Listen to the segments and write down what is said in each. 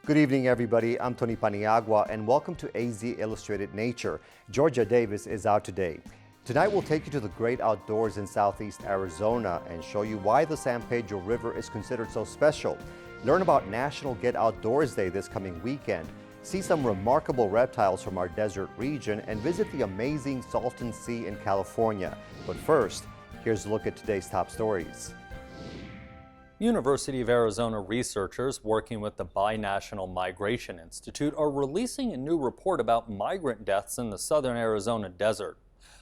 Good evening, everybody. I'm Tony Paniagua, and welcome to AZ Illustrated Nature. Georgia Davis is out today. Tonight, we'll take you to the great outdoors in southeast Arizona and show you why the San Pedro River is considered so special. Learn about National Get Outdoors Day this coming weekend. See some remarkable reptiles from our desert region and visit the amazing Saltan Sea in California. But first, here's a look at today's top stories. University of Arizona researchers working with the Binational Migration Institute are releasing a new report about migrant deaths in the southern Arizona desert.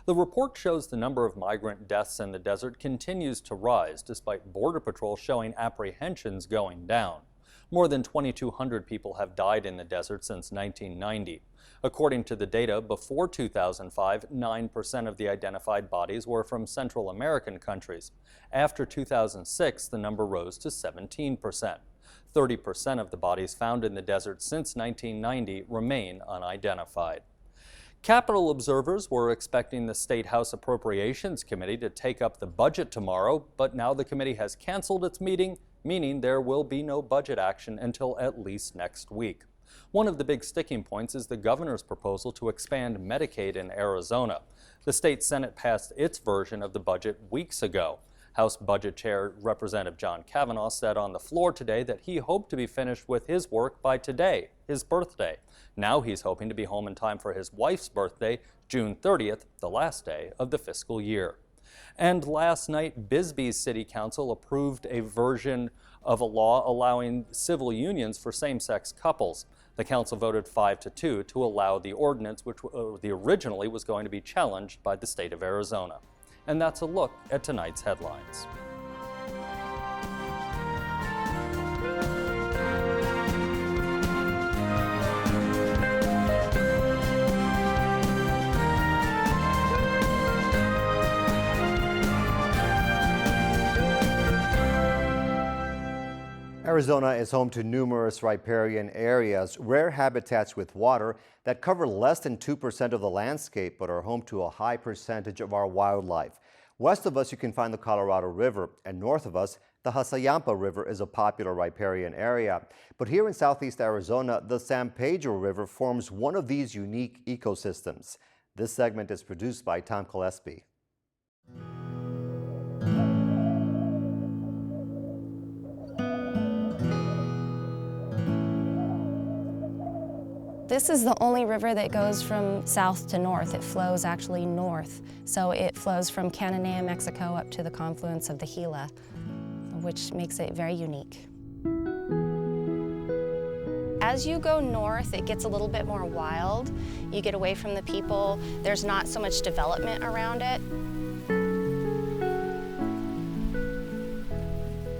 The report shows the number of migrant deaths in the desert continues to rise, despite Border Patrol showing apprehensions going down. More than 2,200 people have died in the desert since 1990. According to the data, before 2005, 9% of the identified bodies were from Central American countries. After 2006, the number rose to 17%. 30% of the bodies found in the desert since 1990 remain unidentified. Capitol observers were expecting the State House Appropriations Committee to take up the budget tomorrow, but now the committee has canceled its meeting, meaning there will be no budget action until at least next week. One of the big sticking points is the governor's proposal to expand Medicaid in Arizona. The state Senate passed its version of the budget weeks ago. House Budget Chair Representative John Kavanaugh said on the floor today that he hoped to be finished with his work by today, his birthday. Now he's hoping to be home in time for his wife's birthday, June 30th, the last day of the fiscal year. And last night, Bisbee's City Council approved a version of a law allowing civil unions for same-sex couples. The council voted 5-2 to allow the ordinance, which originally was going to be challenged by the state of Arizona. And that's a look at tonight's headlines. Arizona is home to numerous riparian areas, rare habitats with water that cover less than 2% of the landscape but are home to a high percentage of our wildlife. West of us, you can find the Colorado River, and north of us, the Hassayampa River is a popular riparian area. But here in southeast Arizona, the San Pedro River forms one of these unique ecosystems. This segment is produced by Tom Gillespie. This is the only river that goes from south to north. It flows actually north. So it flows from Cananea, Mexico up to the confluence of the Gila, which makes it very unique. As you go north, it gets a little bit more wild. You get away from the people. There's not so much development around it.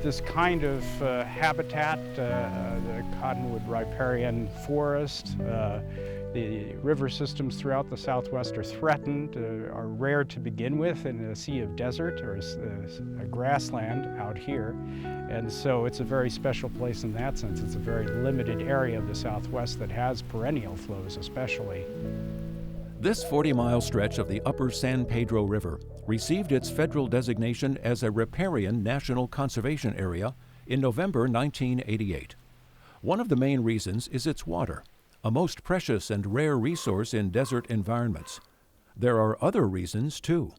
This kind of habitat, the cottonwood riparian forest, the river systems throughout the Southwest are threatened, are rare to begin with in a sea of desert or a grassland out here. And so it's a very special place in that sense. It's a very limited area of the Southwest that has perennial flows especially. This 40-mile stretch of the upper San Pedro River received its federal designation as a riparian national conservation area in November 1988. One of the main reasons is its water, a most precious and rare resource in desert environments. There are other reasons, too.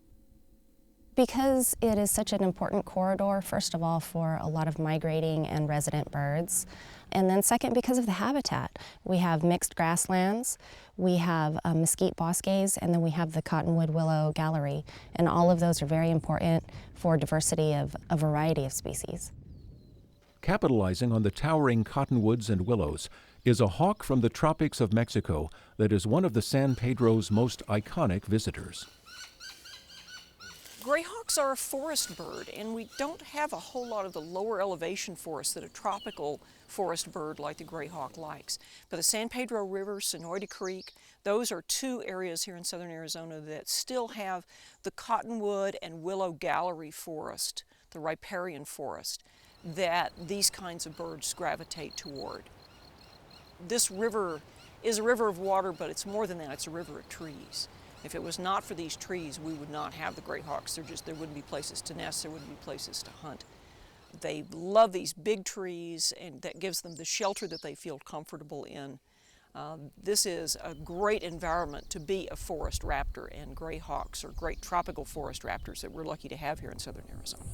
Because it is such an important corridor, first of all, for a lot of migrating and resident birds. And then second, because of the habitat. We have mixed grasslands, we have mesquite bosques, and then we have the cottonwood willow gallery. And all of those are very important for diversity of a variety of species. Capitalizing on the towering cottonwoods and willows is a hawk from the tropics of Mexico that is one of the San Pedro's most iconic visitors. Greyhawks are a forest bird, and we don't have a whole lot of the lower elevation forests that a tropical forest bird like the greyhawk likes. But the San Pedro River, Sonoyta Creek, those are two areas here in southern Arizona that still have the cottonwood and willow gallery forest, the riparian forest, that these kinds of birds gravitate toward. This river is a river of water, but it's more than that, it's a river of trees. If it was not for these trees, we would not have the greyhawks. There wouldn't be places to nest, there wouldn't be places to hunt. They love these big trees, and that gives them the shelter that they feel comfortable in. This is a great environment to be a forest raptor, and gray hawks are great tropical forest raptors that we're lucky to have here in southern Arizona.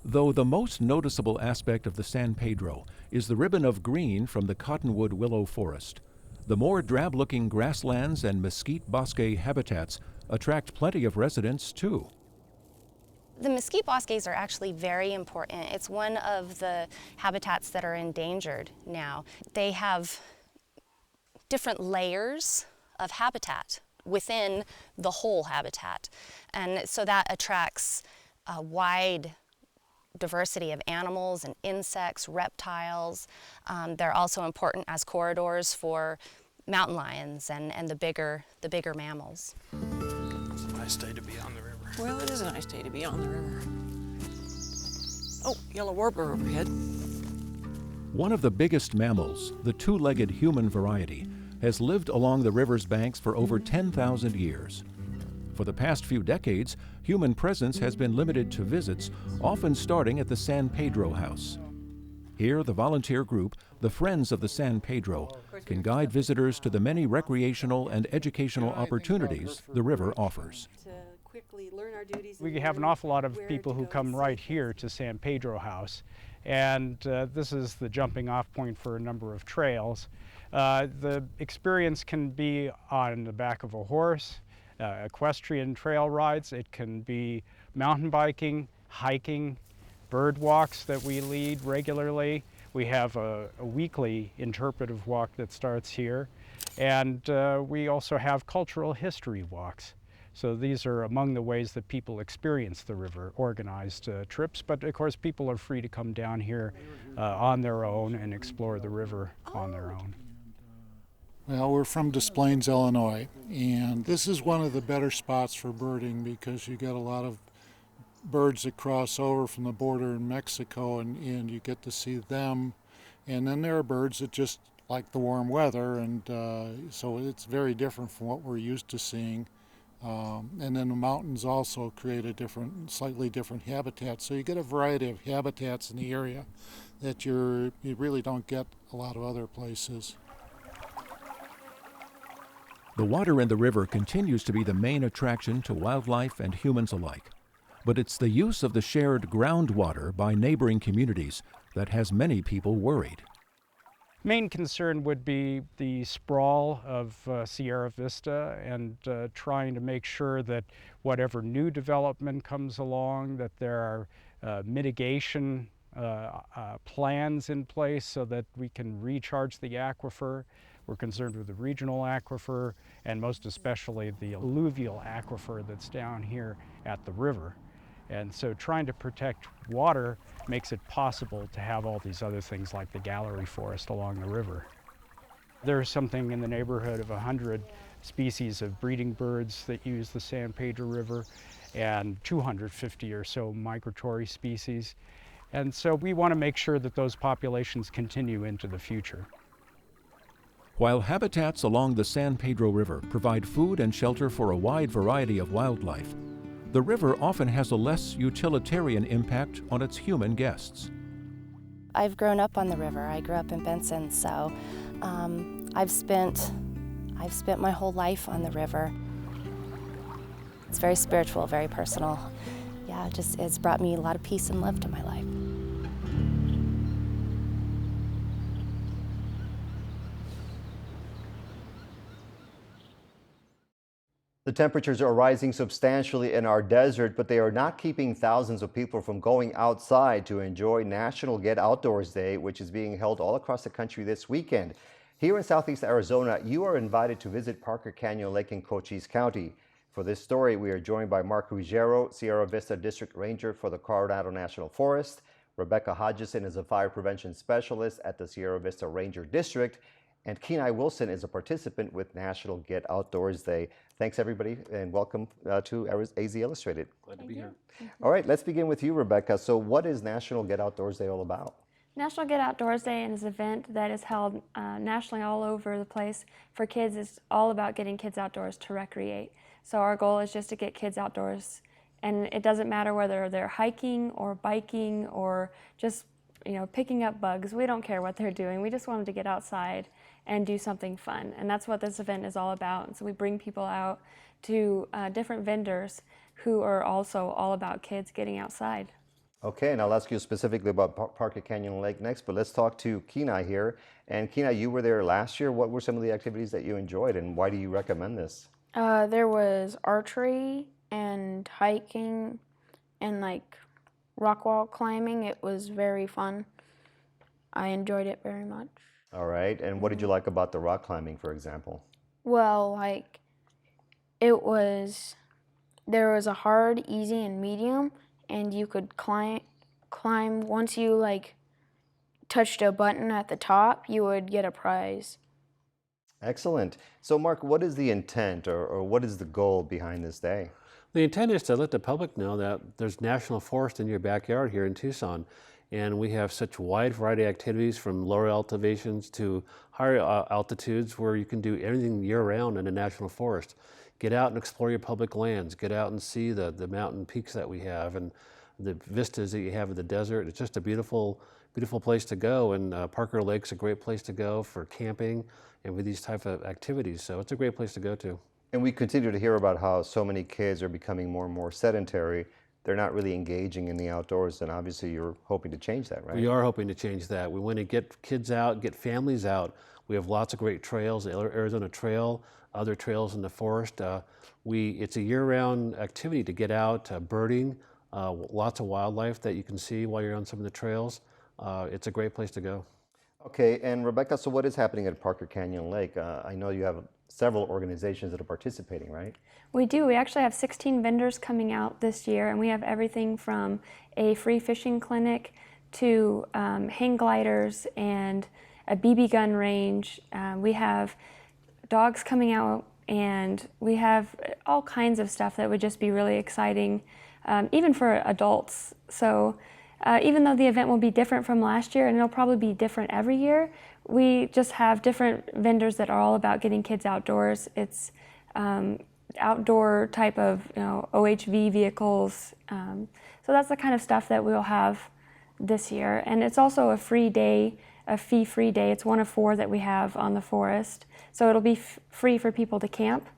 Though the most noticeable aspect of the San Pedro is the ribbon of green from the cottonwood willow forest, the more drab-looking grasslands and mesquite bosque habitats attract plenty of residents too. The mesquite bosques are actually very important. It's one of the habitats that are endangered now. They have different layers of habitat within the whole habitat, and so that attracts a wide diversity of animals and insects, reptiles. They're also important as corridors for mountain lions and the bigger mammals. It's a nice day to be on the river. Well, it is a nice day to be on the river. Oh, yellow warbler overhead. One of the biggest mammals, the two-legged human variety, has lived along the river's banks for over 10,000 years. For the past few decades, human presence has been limited to visits, often starting at the San Pedro House. Here, the volunteer group, the Friends of the San Pedro, can guide visitors to the many recreational and educational opportunities the river offers. We have an awful lot of people who come right here to San Pedro House, and this is the jumping off point for a number of trails. The experience can be on the back of a horse, equestrian trail rides. It can be mountain biking, hiking, bird walks that we lead regularly. We have a weekly interpretive walk that starts here, and we also have cultural history walks. So these are among the ways that people experience the river, organized trips, but of course people are free to come down here on their own and explore the river on their own. Well, we're from Des Plaines, Illinois, and this is one of the better spots for birding because you get a lot of birds that cross over from the border in Mexico, and you get to see them. And then there are birds that just like the warm weather, and so it's very different from what we're used to seeing. And then the mountains also create a slightly different habitat. So you get a variety of habitats in the area that you really don't get a lot of other places. The water in the river continues to be the main attraction to wildlife and humans alike. But it's the use of the shared groundwater by neighboring communities that has many people worried. Main concern would be the sprawl of Sierra Vista and trying to make sure that whatever new development comes along, that there are mitigation plans in place so that we can recharge the aquifer. We're concerned with the regional aquifer and most especially the alluvial aquifer that's down here at the river. And so trying to protect water makes it possible to have all these other things like the gallery forest along the river. There's something in the neighborhood of 100 species of breeding birds that use the San Pedro River and 250 or so migratory species. And so we want to make sure that those populations continue into the future. While habitats along the San Pedro River provide food and shelter for a wide variety of wildlife, the river often has a less utilitarian impact on its human guests. I've grown up on the river. I grew up in Benson, so I've spent my whole life on the river. It's very spiritual, very personal. Yeah, it's brought me a lot of peace and love to my life. The temperatures are rising substantially in our desert, but they are not keeping thousands of people from going outside to enjoy National Get Outdoors Day, which is being held all across the country this weekend. Here in Southeast Arizona, you are invited to visit Parker Canyon Lake in Cochise County. For this story, we are joined by Mark Ruggiero, Sierra Vista District Ranger for the Coronado National Forest. Rebecca Hodgeson is a fire prevention specialist at the Sierra Vista Ranger District. And Kenai Wilson is a participant with National Get Outdoors Day. Thanks, everybody, and welcome to AZ Illustrated. Glad to be here. All right, let's begin with you, Rebecca. So what is National Get Outdoors Day all about? National Get Outdoors Day is an event that is held nationally all over the place for kids. It's all about getting kids outdoors to recreate. So our goal is just to get kids outdoors And it doesn't matter whether they're hiking or biking or just, picking up bugs. We don't care what they're doing. We just want them to get outside and do something fun. And that's what this event is all about. And so we bring people out to different vendors who are also all about kids getting outside. Okay, and I'll ask you specifically about Parker Canyon Lake next, but let's talk to Kenai here. And Kenai, you were there last year. What were some of the activities that you enjoyed, and why do you recommend this? There was archery and hiking and rock wall climbing. It was very fun. I enjoyed it very much. All right, and what did you like about the rock climbing, for example? Well, there was a hard, easy, and medium, and you could climb. Once you touched a button at the top, you would get a prize. Excellent. So Mark, what is the intent or what is the goal behind this day? The intent is to let the public know that there's national forest in your backyard here in Tucson, and we have such a wide variety of activities from lower elevations to higher altitudes where you can do everything year-round in a national forest. Get out and explore your public lands. Get out and see the mountain peaks that we have and the vistas that you have of the desert. It's just a beautiful place to go, and Parker Lake's a great place to go for camping and with these type of activities. So it's a great place to go to. And we continue to hear about how so many kids are becoming more and more sedentary. They're not really engaging in the outdoors, and obviously you're hoping to change that, right? We are hoping to change that. We want to get kids out, get families out. We have lots of great trails, the Arizona Trail, other trails in the forest. It's a year-round activity to get out, birding, lots of wildlife that you can see while you're on some of the trails. It's a great place to go. Okay, and Rebecca, so what is happening at Parker Canyon Lake? I know you have several organizations that are participating, right? We do. We actually have 16 vendors coming out this year, and we have everything from a free fishing clinic to hang gliders and a BB gun range. We have dogs coming out, and we have all kinds of stuff that would just be really exciting, even for adults. So even though the event will be different from last year, and it'll probably be different every year, we just have different vendors that are all about getting kids outdoors. It's outdoor type of OHV vehicles. So that's the kind of stuff that we'll have this year. And it's also a free day, a fee-free day. It's one of 4 that we have on the forest. So it'll be free for people to camp.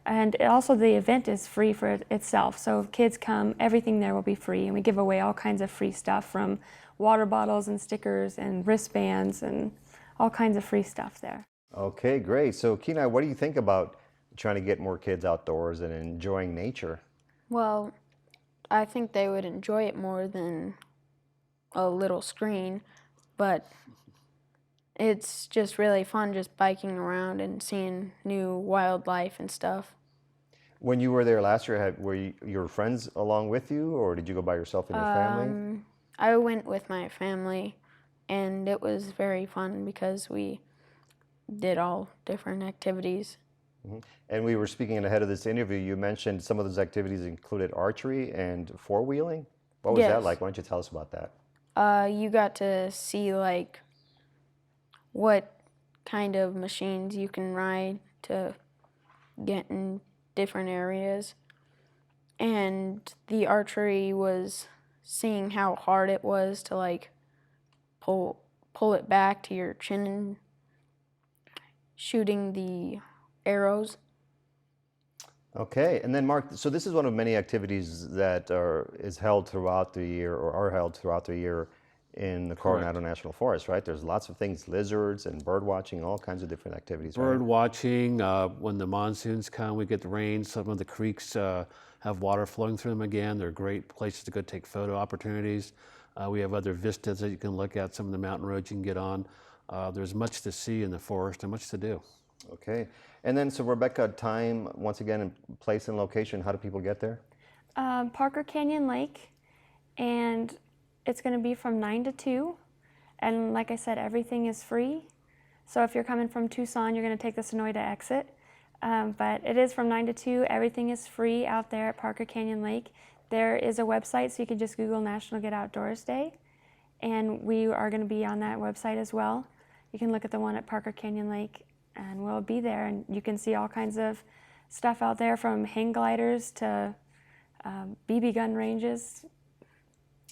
And also the event is free for itself. So if kids come, everything there will be free. And we give away all kinds of free stuff, from water bottles and stickers and wristbands and all kinds of free stuff there. Okay, great. So Kenai, what do you think about trying to get more kids outdoors and enjoying nature? Well, I think they would enjoy it more than a little screen, but it's just really fun just biking around and seeing new wildlife and stuff. When you were there last year, were your friends along with you, or did you go by yourself and your family? I went with my family, and it was very fun because we did all different activities. Mm-hmm. And we were speaking ahead of this interview, you mentioned some of those activities included archery and four-wheeling. What was that like? Why don't you tell us about that? You got to see what kind of machines you can ride to get in different areas. And the archery was seeing how hard it was to pull it back to your chin and shooting the arrows. Okay, and then Mark, so this is one of many activities that is held throughout the year, or are held throughout the year in the Coronado National Forest, right? There's lots of things, lizards and bird watching, all kinds of different activities. Bird watching, when the monsoons come, we get the rain, some of the creeks have water flowing through them again. They're great places to go take photo opportunities. We have other vistas that you can look at, some of the mountain roads you can get on. There's much to see in the forest and much to do. Okay, and then so Rebecca, time, once again, and place and location, how do people get there? Parker Canyon Lake, and it's going to be from 9 to 2, and like I said, everything is free. So if you're coming from Tucson, you're going to take the Sonoyta exit, but it is from 9 to 2. Everything is free out there at Parker Canyon Lake. There is a website, so you can just Google National Get Outdoors Day, and we are going to be on that website as well. You can look at the one at Parker Canyon Lake, and we'll be there, and you can see all kinds of stuff out there, from hang gliders to BB gun ranges.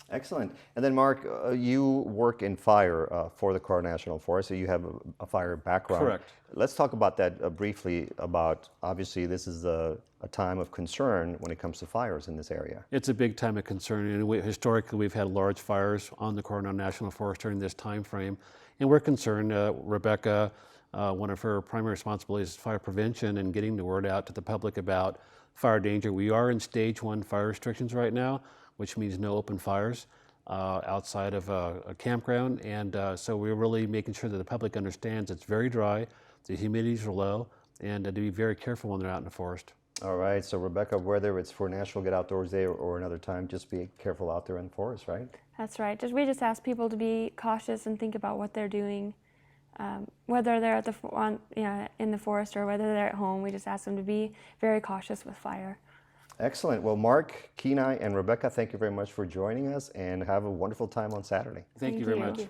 Excellent. And then Mark, you work in fire for the Coronado National Forest, so you have a fire background. Correct. Let's talk about that briefly, about obviously this is a time of concern when it comes to fires in this area. It's a big time of concern, and historically we've had large fires on the Coronado National Forest during this time frame, and we're concerned. Rebecca, one of her primary responsibilities is fire prevention and getting the word out to the public about fire danger. We are in stage 1 fire restrictions right now, which means no open fires outside of a campground, and so we're really making sure that the public understands it's very dry, the humidities are low, and to be very careful when they're out in the forest. All right, so Rebecca, whether it's for National Get Outdoors Day or another time, just be careful out there in the forest, right? That's right. We just ask people to be cautious and think about what they're doing, whether they're at in the forest or whether they're at home. We just ask them to be very cautious with fire. Excellent. Well, Mark, Kenai, and Rebecca, thank you very much for joining us, and have a wonderful time on Saturday. Thank you very much. Thank you.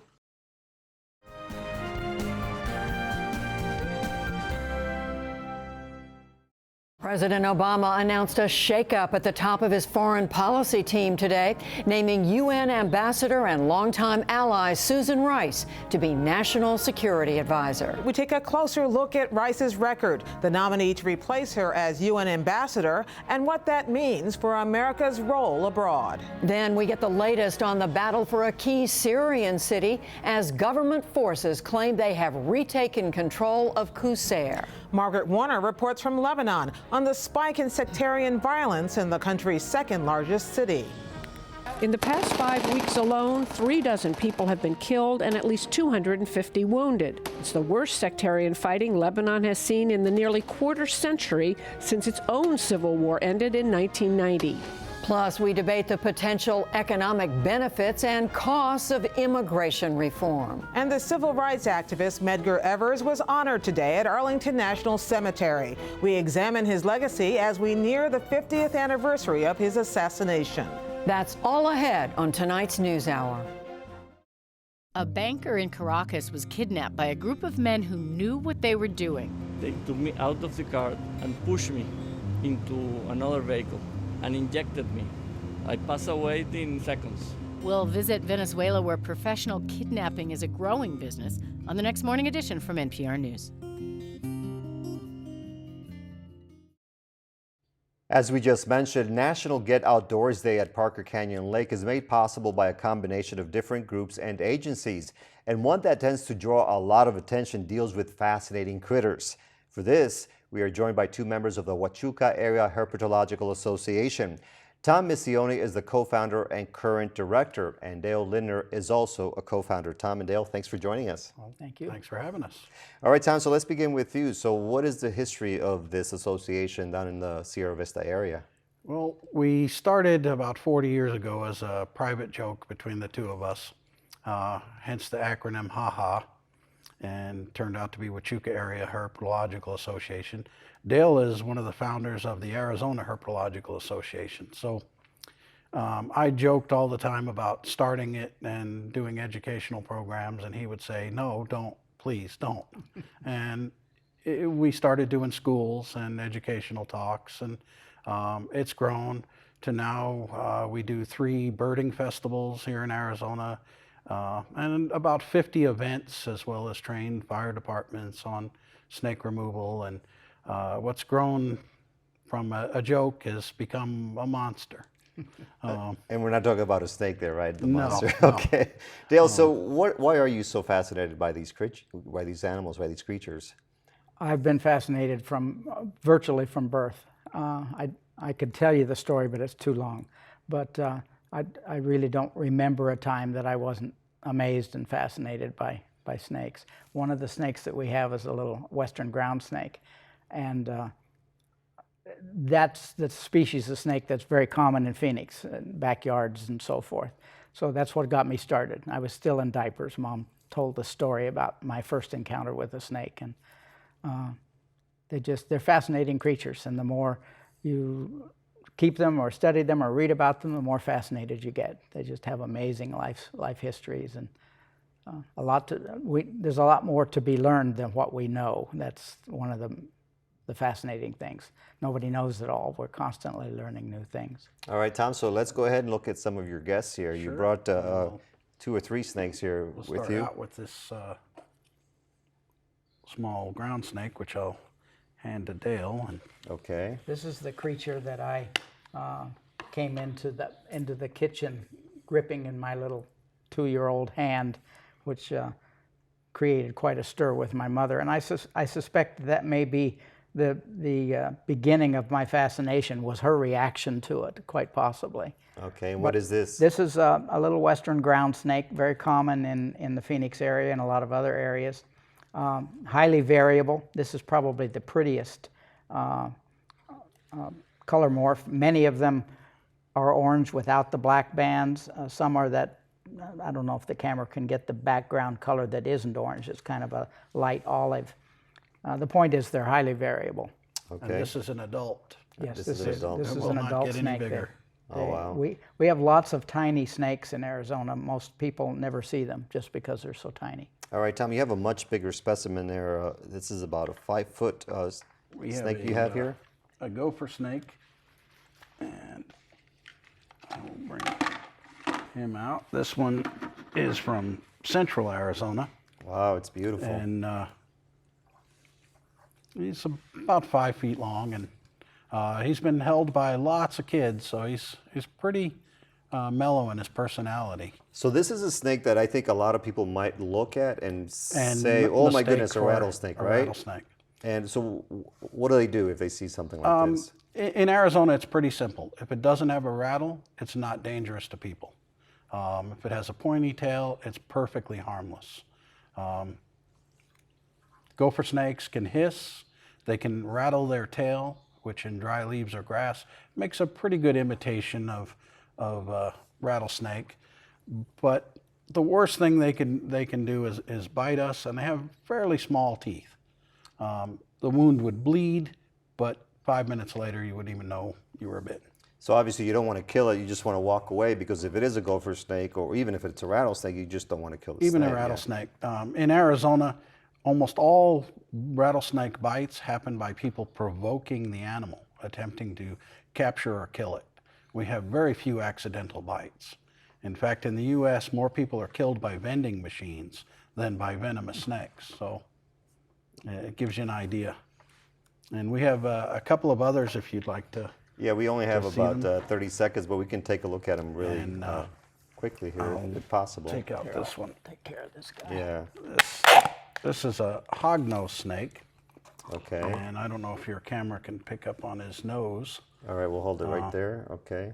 President Obama announced a shakeup at the top of his foreign policy team today, naming UN Ambassador and longtime ally Susan Rice to be National Security Advisor. We take a closer look at Rice's record, the nominee to replace her as UN Ambassador, and what that means for America's role abroad. Then we get the latest on the battle for a key Syrian city as government forces claim they have retaken control of Qusair. Margaret Warner reports from Lebanon on the spike in sectarian violence in the country's second largest city. In the past 5 weeks alone, 36 people have been killed and at least 250 wounded. It's the worst sectarian fighting Lebanon has seen in the nearly quarter century since its own civil war ended in 1990. Plus, we debate the potential economic benefits and costs of immigration reform. And the civil rights activist Medgar Evers was honored today at Arlington National Cemetery. We examine his legacy as we near the 50th anniversary of his assassination. That's all ahead on tonight's NewsHour. A banker in Caracas was kidnapped by a group of men who knew what they were doing. They took me out of the car and pushed me into another vehicle and injected me. I passed away in seconds. We'll visit Venezuela, where professional kidnapping is a growing business, on the next morning edition from NPR News. As we just mentioned, National Get Outdoors Day at Parker Canyon Lake is made possible by a combination of different groups and agencies. And one that tends to draw a lot of attention deals with fascinating critters. For this, we are joined by 2 members of the Huachuca Area Herpetological Association. Tom Miscione is the co-founder and current director, and Dale Lindner is also a co-founder. Tom and Dale, thanks for joining us. Well, thank you. Thanks for having us. All right, Tom, so let's begin with you. So what is the history of this association down in the Sierra Vista area? Well, we started about 40 years ago as a private joke between the two of us, hence the acronym HAHA, and turned out to be Huachuca Area Herpetological Association. Dale is one of the founders of the Arizona Herpetological Association. So I joked all the time about starting it and doing educational programs, and he would say, no, don't, please don't. And we started doing schools and educational talks, and it's grown to now we do 3 birding festivals here in Arizona, and about 50 events, as well as train fire departments on snake removal. And what's grown from a joke has become a monster. And we're not talking about a snake there, right? The No, monster. no. Okay. Dale, so why are you so fascinated by these animals, by these creatures? I've been fascinated from virtually from birth. I could tell you the story, but it's too long. But I really don't remember a time that I wasn't amazed and fascinated by snakes. One of the snakes that we have is a little western ground snake, and that's the species of snake that's very common in Phoenix, backyards and so forth. So that's what got me started. I was still in diapers. Mom told the story about my first encounter with a snake, and they're fascinating creatures, and the more you keep them or study them or read about them, the more fascinated you get. They just have amazing life histories, and there's a lot more to be learned than what we know. That's one of the the fascinating things. Nobody knows it all. We're constantly learning new things. All right, Tom, so let's go ahead and look at some of your guests here. Sure. You brought 2 or 3 snakes here We'll with start you. out with this small ground snake, which I'll hand to Dale. And okay. This is the creature that I came into the kitchen gripping in my little 2-year-old hand, which created quite a stir with my mother. And I suspect that may be the beginning of my fascination, was her reaction to it, quite possibly. Okay, and what is this? This is a little western ground snake, very common in the Phoenix area and a lot of other areas. Highly variable. This is probably the prettiest color morph. Many of them are orange without the black bands. Some are that, I don't know if the camera can get the background color that isn't orange. It's kind of a light olive. The point is they're highly variable. Okay. And this is an adult. Yes, this is an adult. This It is will an not adult get any snake. bigger. Oh, wow. We have lots of tiny snakes in Arizona. Most people never see them just because they're so tiny. All right, Tom, you have a much bigger specimen there. This is about a 5-foot snake you have here. A gopher snake, and I will bring him out. This one is from central Arizona. Wow, it's beautiful. And he's about 5 feet long, and he's been held by lots of kids, so he's pretty mellow in his personality. So this is a snake that I think a lot of people might look at and say, "Oh my goodness, a rattlesnake!" A right? rattlesnake. And so, what do they do if they see something like this? In Arizona, it's pretty simple. If it doesn't have a rattle, it's not dangerous to people. If it has a pointy tail, it's perfectly harmless. Gopher snakes can hiss. They can rattle their tail, which in dry leaves or grass makes a pretty good imitation of rattlesnake. But the worst thing they can do is bite us, and they have fairly small teeth. The wound would bleed, but 5 minutes later you wouldn't even know you were bitten. So obviously you don't want to kill it, you just want to walk away, because if it is a gopher snake, or even if it's a rattlesnake, you just don't want to kill the snake. Even a rattlesnake. In Arizona, almost all rattlesnake bites happen by people provoking the animal, attempting to capture or kill it. We have very few accidental bites. In fact, in the U.S., more people are killed by vending machines than by venomous snakes. So it gives you an idea. And we have a couple of others if you'd like to. Yeah, we only have about 30 seconds, but we can take a look at them really quickly here, if possible. Take out Here, this I'll one. Take care of this guy. Yeah. This is a hognose snake. Okay. And I don't know if your camera can pick up on his nose. All right, we'll hold it right there. Okay.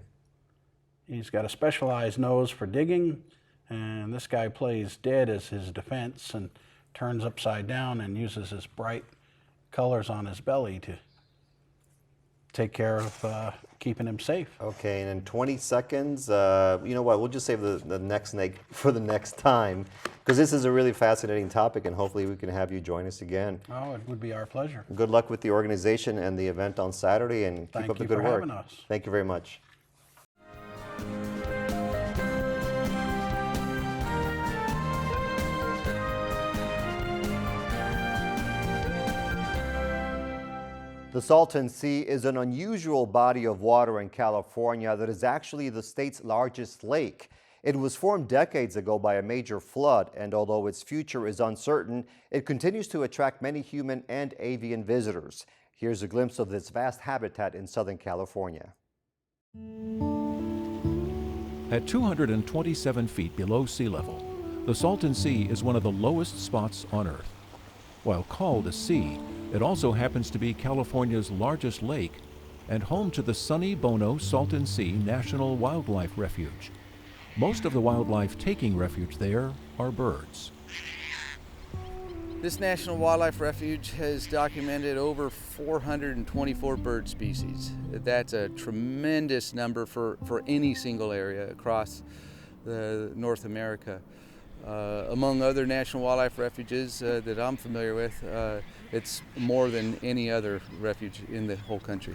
He's got a specialized nose for digging, and this guy plays dead as his defense and turns upside down and uses his bright colors on his belly to take care of keeping him safe. Okay, and in 20 seconds, you know what, we'll just save the next snake for the next time, because this is a really fascinating topic, and hopefully we can have you join us again. Oh, it would be our pleasure. Good luck with the organization and the event on Saturday, and keep up the good work. Thank you for having us. Thank you very much. The Saltan Sea is an unusual body of water in California that is actually the state's largest lake. It was formed decades ago by a major flood, and although its future is uncertain, it continues to attract many human and avian visitors. Here's a glimpse of this vast habitat in Southern California. At 227 feet below sea level, the Salton Sea is one of the lowest spots on Earth. While called a sea, it also happens to be California's largest lake and home to the Sonny Bono Saltan Sea National Wildlife Refuge. Most of the wildlife taking refuge there are birds. This National Wildlife Refuge has documented over 424 bird species. That's a tremendous number for any single area across North America. Among other national wildlife refuges that I'm familiar with, it's more than any other refuge in the whole country.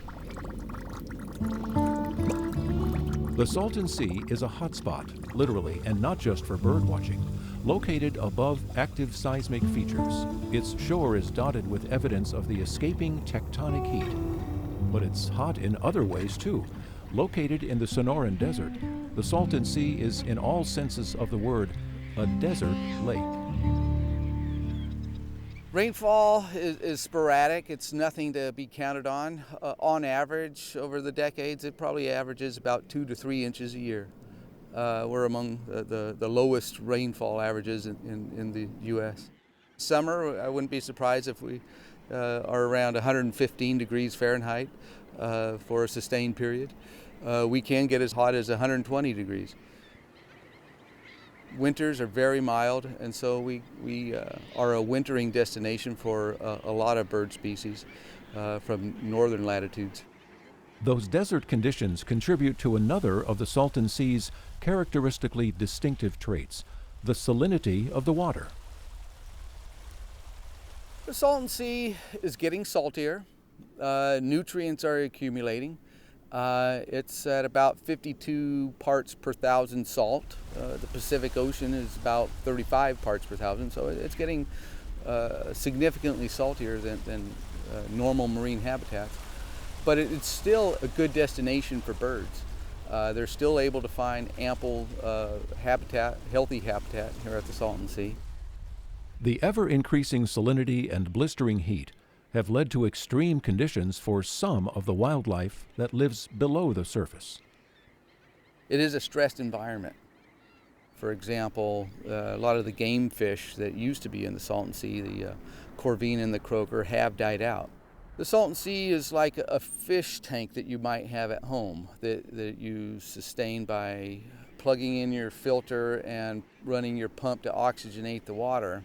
The Salton Sea is a hotspot, literally, and not just for bird watching. Located above active seismic features, its shore is dotted with evidence of the escaping tectonic heat. But it's hot in other ways too. Located in the Sonoran Desert, the Salton Sea is, in all senses of the word, a desert lake. Rainfall is sporadic. It's nothing to be counted on. On average, over the decades, it probably averages about 2 to 3 inches a year. We're among the lowest rainfall averages in the U.S. Summer, I wouldn't be surprised if we are around 115 degrees Fahrenheit for a sustained period. We can get as hot as 120 degrees. Winters are very mild, and so we are a wintering destination for a lot of bird species from northern latitudes. Those desert conditions contribute to another of the Salton Sea's characteristically distinctive traits, the salinity of the water. The Salton Sea is getting saltier. Nutrients are accumulating. It's at about 52 parts per thousand salt. The Pacific Ocean is about 35 parts per thousand, so it's getting significantly saltier than normal marine habitats. But it's still a good destination for birds. They're still able to find ample habitat, healthy habitat here at the Salton Sea. The ever-increasing salinity and blistering heat have led to extreme conditions for some of the wildlife that lives below the surface. It is a stressed environment. For example, a lot of the game fish that used to be in the Salton Sea, the corvina and the croaker, have died out. The Salton Sea is like a fish tank that you might have at home that you sustain by plugging in your filter and running your pump to oxygenate the water.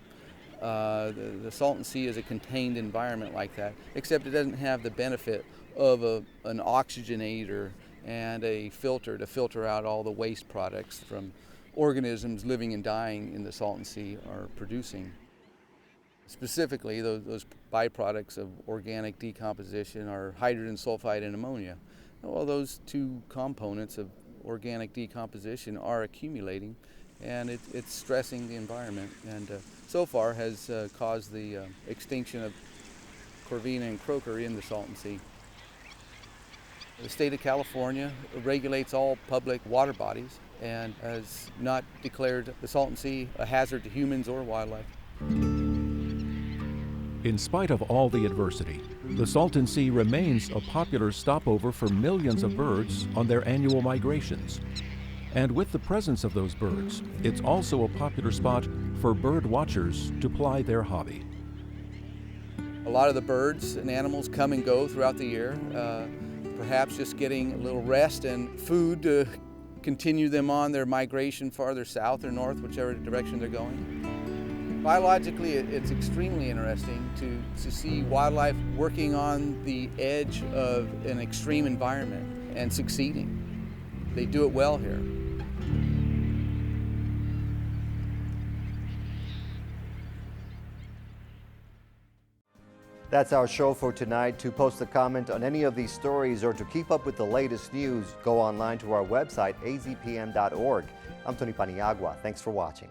The Salton Sea is a contained environment like that, except it doesn't have the benefit of an oxygenator and a filter to filter out all the waste products from organisms living and dying in the Salton Sea are producing. Specifically, those byproducts of organic decomposition are hydrogen sulfide and ammonia. Well, those two components of organic decomposition are accumulating, and it's stressing the environment, and so far has caused the extinction of corvina and croaker in the Salton Sea. The state of California regulates all public water bodies and has not declared the Salton Sea a hazard to humans or wildlife. In spite of all the adversity, the Salton Sea remains a popular stopover for millions of birds on their annual migrations. And with the presence of those birds, it's also a popular spot for bird watchers to ply their hobby. A lot of the birds and animals come and go throughout the year, perhaps just getting a little rest and food to continue them on their migration farther south or north, whichever direction they're going. Biologically, it's extremely interesting to see wildlife working on the edge of an extreme environment and succeeding. They do it well here. That's our show for tonight. To post a comment on any of these stories or to keep up with the latest news, go online to our website, azpm.org. I'm Tony Paniagua. Thanks for watching.